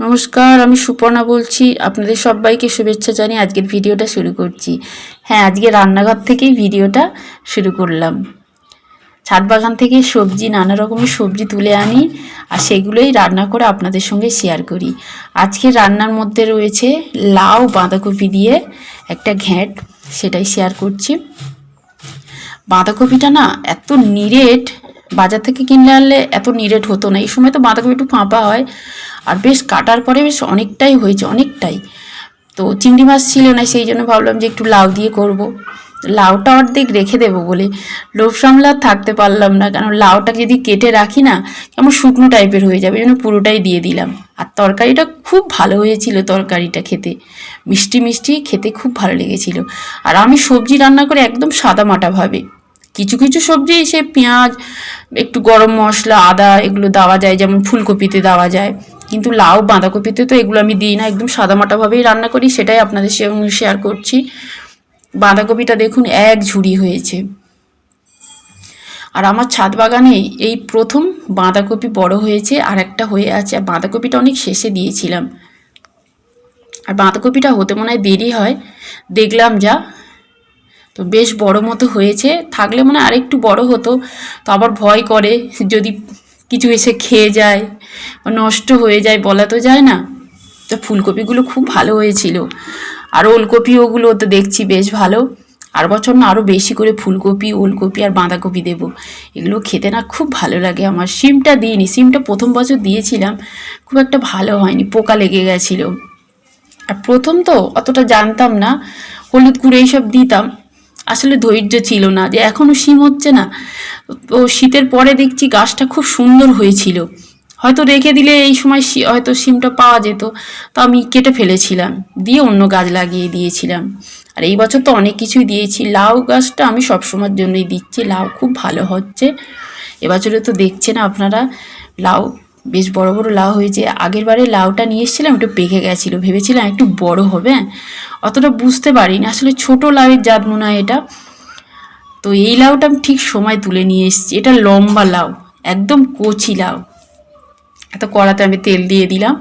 নমস্কার, আমি সুপর্ণা বলছি। আপনাদের সবাইকে শুভেচ্ছা জানিয়ে আজকের ভিডিওটা শুরু করছি। হ্যাঁ, আজকে রান্নাঘর থেকেই ভিডিওটা শুরু করলাম। ছাদ বাগান থেকে সবজি, নানা রকমের সবজি তুলে আনি আর সেগুলোই রান্না করে আপনাদের সঙ্গে শেয়ার করি। আজকে রান্নার মধ্যে রয়েছে লাউ বাঁধাকপি দিয়ে একটা ঘ্যাঁট, সেটাই শেয়ার করছি। বাঁধাকপিটা না এত নিরেট, বাজার থেকে কিনলে আনলে এত নিরেট হতো না। এই সময় তো বাঁধাকপি একটু ফাঁপা হয়, আর বেশ কাটার পরে বেশ অনেকটাই হয়েছে, অনেকটাই। তো চিংড়ি মাছ ছিল না, সেই জন্য ভাবলাম যে একটু লাউ দিয়ে করব। লাউটা অর্ধেক রেখে দেবো বলে লোভ সামলে আর থাকতে পারলাম না, কারণ লাউটাকে যদি কেটে রাখি না কেমন শুকনো টাইপের হয়ে যাবে, এই জন্য পুরোটাই দিয়ে দিলাম। আর তরকারিটা খুব ভালো হয়েছিল, তরকারিটা খেতে মিষ্টি মিষ্টি, খেতে খুব ভালো লেগেছিল। আর আমি সবজি রান্না করে একদম সাদামাটাভাবে, কিছু কিছু সবজি সে পেঁয়াজ, একটু গরম মশলা, আদা এগুলো দেওয়া যায়, যেমন ফুলকপিতে দেওয়া যায়, কিন্তু লাউ বাঁধাকপিতে তো এগুলো আমি দিই না, একদম সাদামাটাভাবেই রান্না করি। সেটাই আপনাদের সঙ্গে শেয়ার করছি। বাঁধাকপিটা দেখুন এক ঝুড়ি হয়েছে। আর আমার ছাদ বাগানে এই প্রথম বাঁধাকপি বড় হয়েছে, আর একটা হয়ে আছে। আর বাঁধাকপিটা অনেক শেষে দিয়েছিলাম, আর বাঁধাকপিটা হতে মনে হয় দেরি হয়, দেখলাম যা। তো বেশ বড় মতো হয়েছে, থাকলে মনে হয় আরেকটু বড় হতো। তো আবার ভয় করে যদি কিছু এসে খেয়ে যায় বা নষ্ট হয়ে যায়, বলা তো যায় না। তো ফুলকপিগুলো খুব ভালো হয়েছিল, আর ওলকপি ওগুলো তো দেখছি বেশ ভালো। আর বছর না আরও বেশি করে ফুলকপি, ওলকপি আর বাঁধাকপি দেবো। এগুলো খেতে না খুব ভালো লাগে আমার। সিমটা দিইনি, সিমটা প্রথম বছর দিয়েছিলাম, খুব একটা ভালো হয়নি, পোকা লেগে গেছিলো। আর প্রথম তো অতটা জানতাম না, হলুদ গুঁড়ো এইসব দিতাম, আসলে ধৈর্য ছিল না। যে এখনও শিম হচ্ছে না, তো শীতের পরে দেখছি গাছটা খুব সুন্দর হয়েছিল। হয়তো রেখে দিলে এই সময় হয়তো শিমটা পাওয়া যেত, তো আমি কেটে ফেলেছিলাম, দিয়ে অন্য গাছ লাগিয়ে দিয়েছিলাম। আর এই বছর তো অনেক কিছুই দিয়েছি। লাউ গাছটা আমি সবসময়ের জন্যই দিচ্ছি, লাউ খুব ভালো হচ্ছে। এবছরে তো দেখছেন আপনারা, লাউ বেশ বড় বড় লাউ হয়েছে। আগের বারে লাউটা নিয়ে এসেছিলাম, একটু পেকে গেছিলো, ভেবেছিলাম একটু বড় হবে, অতটা বুঝতে পারিনি, আসলে ছোট লাউয়ের জাত মনে হয় এটা। তো এই লাউটা আমি ঠিক সময় তুলে নিয়ে এসেছি। এটা লম্বা লাউ, একদম কচি লাউ। এত কড়াতে আমি তেল দিয়ে দিলাম,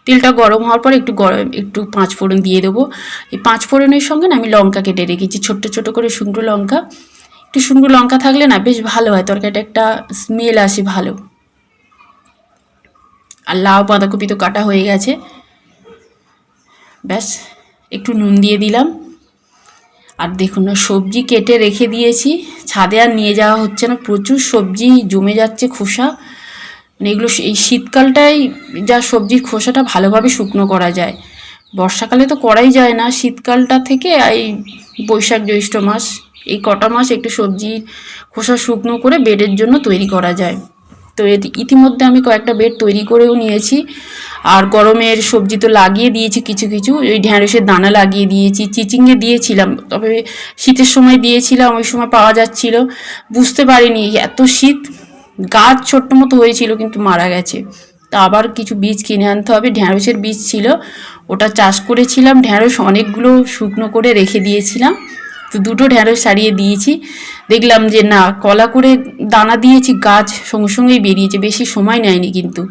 তেলটা গরম হওয়ার পর একটু পাঁচ ফোড়ন দিয়ে দেবো। এই পাঁচ ফোড়নের সঙ্গে না আমি লঙ্কা কেটে রেখেছি, ছোট্ট ছোট করে শুকনো লঙ্কা। একটু শুকনো লঙ্কা থাকলে না বেশ ভালো হয়, তরকারিটা একটা স্মেল আসে ভালো। আর লাউ বাঁধাকপি তো কাটা হয়ে গেছে, ব্যাস একটু নুন দিয়ে দিলাম। আর দেখুন না, সবজি কেটে রেখে দিয়েছি, ছাদে আর নিয়ে যাওয়া হচ্ছে না, প্রচুর সবজি জমে যাচ্ছে খোসা। মানে এগুলো এই শীতকালটাই যা সবজির খোসাটা ভালোভাবে শুকনো করা যায়, বর্ষাকালে তো করাই যায় না। শীতকালটা থেকে এই বৈশাখ জ্যৈষ্ঠ মাস, এই কটা মাস একটু সবজির খোসা শুকনো করে বেডের জন্য তৈরি করা যায়। তো ইতিমধ্যে আমি কয়েকটা বেড তৈরি করেও নিয়েছি। আর গরমের সবজি তো লাগিয়ে দিয়েছি কিছু কিছু, ওই ঢ্যাঁড়সের দানা লাগিয়ে দিয়েছি, চিচিঙ্গে দিয়েছিলাম, তবে শীতের সময় দিয়েছিলাম, ওই সময় পাওয়া যাচ্ছিল, বুঝতে পারিনি এত শীত। গাছ ছোট্ট মতো হয়েছিল কিন্তু মারা গেছে। তা আবার কিছু বীজ কিনে আনতে হবে। ঢ্যাঁড়সের বীজ ছিল, ওটা চাষ করেছিলাম। ঢ্যাঁড়স অনেকগুলো শুকনো করে রেখে দিয়েছিলাম, তো দুটো ঢ্যাঁড়স ছাড়িয়ে দিয়েছি। দেখলাম যে না, কলা করে দানা দিয়েছি, গাছ সঙ্গে সঙ্গেই বেরিয়েছে, বেশি সময় নেয়নি কিন্তু।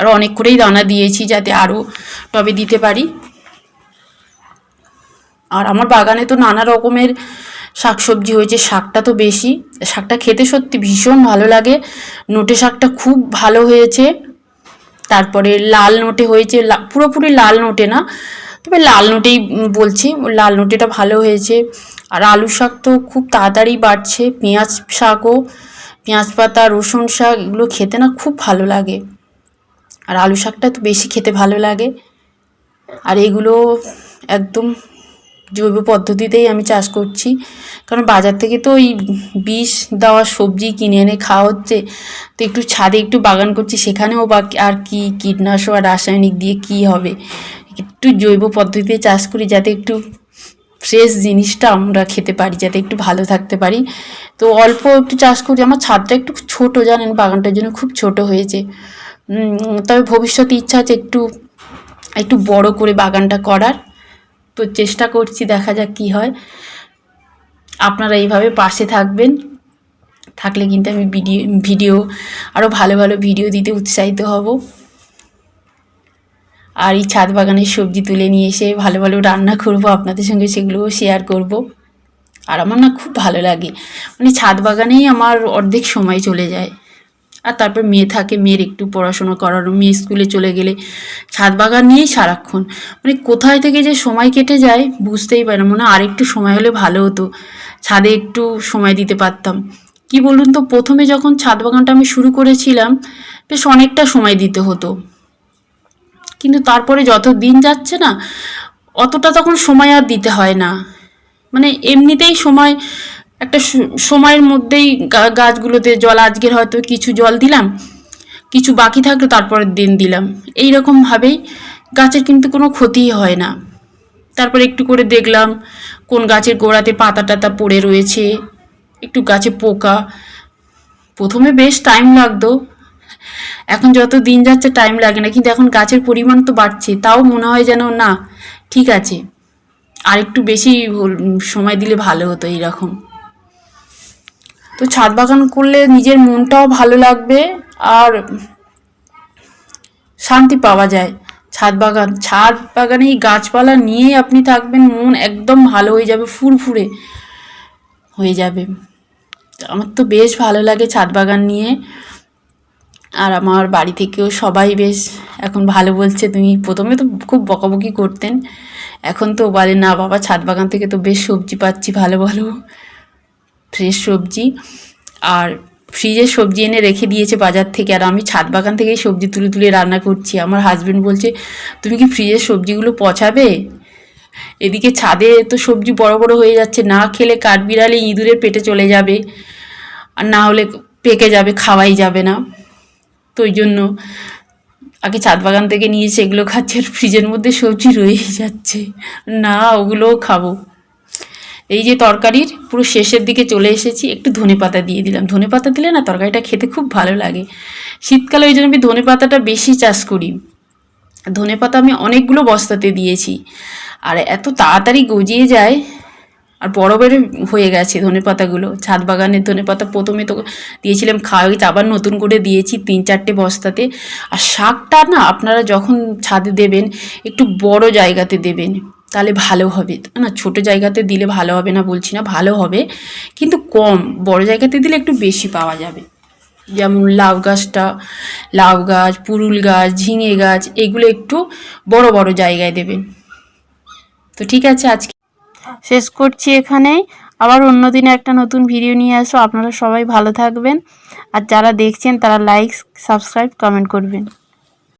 আরও অনেক করেই দানা দিয়েছি যাতে আরও টবে দিতে পারি। আর আমার বাগানে তো নানা রকমের শাকসবজি হয়েছে, শাকটা তো বেশি, শাকটা খেতে সত্যি ভীষণ ভালো লাগে। নোটে শাকটা খুব ভালো হয়েছে, তারপরে লাল নোটে হয়েছে, পুরোপুরি লাল নোটে না, তবে লাল নোটেই বলছি, লাল নোটেটা ভালো হয়েছে। আর আলু শাক তো খুব তাড়াতাড়ি বাড়ছে, পেঁয়াজ শাকও, পেঁয়াজ পাতা, রসুন শাক এগুলো খেতে না খুব ভালো লাগে, আর আলু শাকটা তো বেশি খেতে ভালো লাগে। আর এগুলো একদম জৈব পদ্ধতিতেই আমি চাষ করছি, কারণ বাজার থেকে তো ওই বিষ দেওয়া সবজি কিনে এনে খাওয়া হচ্ছে। তো একটু ছাদে একটু বাগান করছি, সেখানেও বা আর কি কীটনাশক আর রাসায়নিক দিয়ে কি হবে, একটু জৈব পদ্ধতিতে চাষ করি যাতে একটু ফ্রেশ জিনিসটা আমরা খেতে পারি, যাতে একটু ভালো থাকতে পারি। তো অল্প একটু চাষ করি। আমার ছাদটা একটু ছোট, জানেন, বাগানটার জন্য খুব ছোট হয়েছে। তবে ভবিষ্যতে ইচ্ছা আছে একটু একটু বড় করে বাগানটা করার, তো চেষ্টা করছি, দেখা যাক কী হয়। আপনারা এইভাবে পাশে থাকবেন, থাকলে কিন্তু আমি ভিডিও আরও ভালো ভালো ভিডিও দিতে উৎসাহিত হব। আর এই ছাদ বাগানের সবজি তুলে নিয়ে এসে ভালো ভালো রান্না করব, আপনাদের সঙ্গে সেগুলোও শেয়ার করব। আর আমার না খুব ভালো লাগে, মানে ছাদ বাগানেই আমার অর্ধেক সময় চলে যায়। আর তারপর মেয়ে থাকে, মেয়ের একটু পড়াশোনা করানো, মেয়ে স্কুলে চলে গেলে ছাদ বাগান নিয়েই সারাক্ষণ, মানে কোথায় থেকে যে সময় কেটে যায় বুঝতেই পারি না। মনে হয় আরেকটু সময় হলে ভালো হতো, ছাদে একটু সময় দিতে পারতাম। কি বলুন তো, প্রথমে যখন ছাদ বাগানটা আমি শুরু করেছিলাম বেশ অনেকটা সময় দিতে হতো, কিন্তু তারপরে যত দিন যাচ্ছে না অতটা তখন সময় আর দিতে হয় না। মানে এমনিতেই সময় একটা সময়ের মধ্যেই গাছগুলোতে জল, আজকের হয়তো কিছু জল দিলাম, কিছু বাকি থাকলো তারপরের দিন দিলাম, এই রকমভাবেই গাছের কিন্তু কোনো ক্ষতিই হয় না। তারপরে একটু করে দেখলাম কোন গাছের গোড়াতে পাতা টাতা পড়ে রয়েছে, একটু গাছে পোকা। প্রথমে বেশ টাইম লাগতো, এখন যত দিন যাচ্ছে টাইম লাগে না, কিন্তু এখন গাছের পরিমাণ তো বাড়ছে, তাও মনে হয় যেন না ঠিক আছে, আর একটু বেশি সময় দিলে ভালো হতো এইরকম। তো ছাদ বাগান করলে নিজের মনটাও ভালো লাগবে আর শান্তি পাওয়া যায়। ছাদ বাগানে এই গাছপালা নিয়েই আপনি থাকবেন, মন একদম ভালো হয়ে যাবে, ফুরফুরে হয়ে যাবে। আমার তো বেশ ভালো লাগে ছাদ বাগান নিয়ে। আর আমার বাড়ি থেকেও সবাই বেশ এখন ভালো বলছে। তুমি প্রথমে তো খুব বকাবকি করতেন, এখন তো বলে না বাবা, ছাদ বাগান থেকে তো বেশ সবজি পাচ্ছি, ভালো ভালো ফ্রেশ সবজি। আর ফ্রিজে সবজি এনে রেখে দিয়েছে বাজার থেকে, আর আমি ছাদ বাগান থেকেই সবজি তুলে তুলে রান্না করছি। আমার হাজবেন্ড বলছে তুমি কি ফ্রিজের সবজিগুলো পচাবে? এদিকে ছাদে তো সবজি বড় বড় হয়ে যাচ্ছে, না খেলে কাঠবিড়ালি ইঁদুরের পেটে চলে যাবে, আর না হলে পেকে যাবে, খাওয়াই যাবে না। তো ওই জন্য আগে ছাদ বাগান থেকে নিয়ে সেগুলো খাচ্ছে, আর ফ্রিজের মধ্যে সবজি রয়েই যাচ্ছে, না ওগুলোও খাবো। এই যে তরকারির পুরো শেষের দিকে চলে এসেছি, একটু ধনেপাতা দিয়ে দিলাম। ধনেপাতা দিলে না তরকারিটা খেতে খুব ভালো লাগে। শীতকালে ওই জন্য আমি ধনেপাতাটা বেশি চাষ করি। ধনেপাতা আমি অনেকগুলো বস্তাতে দিয়েছি, আর এত তাড়াতাড়ি গজিয়ে যায়, আর বড় বড় হয়ে গেছে ধনেপাতাগুলো। ছাদ বাগানের ধনেপাতা প্রথমে তো দিয়েছিলাম, খাওয়া হয়েছে, আবার নতুন করে দিয়েছি 3-4টে বস্তাতে। আর শাকটা না আপনারা যখন ছাদে দেবেন একটু বড় জায়গাতে দেবেন, তাহলে ভালো হবে। না ছোট জায়গাতে দিলে ভালো হবে না বলছি না, ভালো হবে, কিন্তু কম, বড় জায়গাতে দিলে একটু বেশি পাওয়া যাবে। যেমন লাউ গাছ, পুরুল গাছ, ঝিঙে গাছ, এগুলো একটু বড় বড় জায়গায় দেবেন। তো ঠিক আছে, আজকে শেষ করছি এখানেই। আবার অন্য দিনে একটা নতুন ভিডিও নিয়ে আসো। আপনারা সবাই ভালো থাকবেন, আর যারা দেখছেন তারা লাইক, সাবস্ক্রাইব, কমেন্ট করবেন।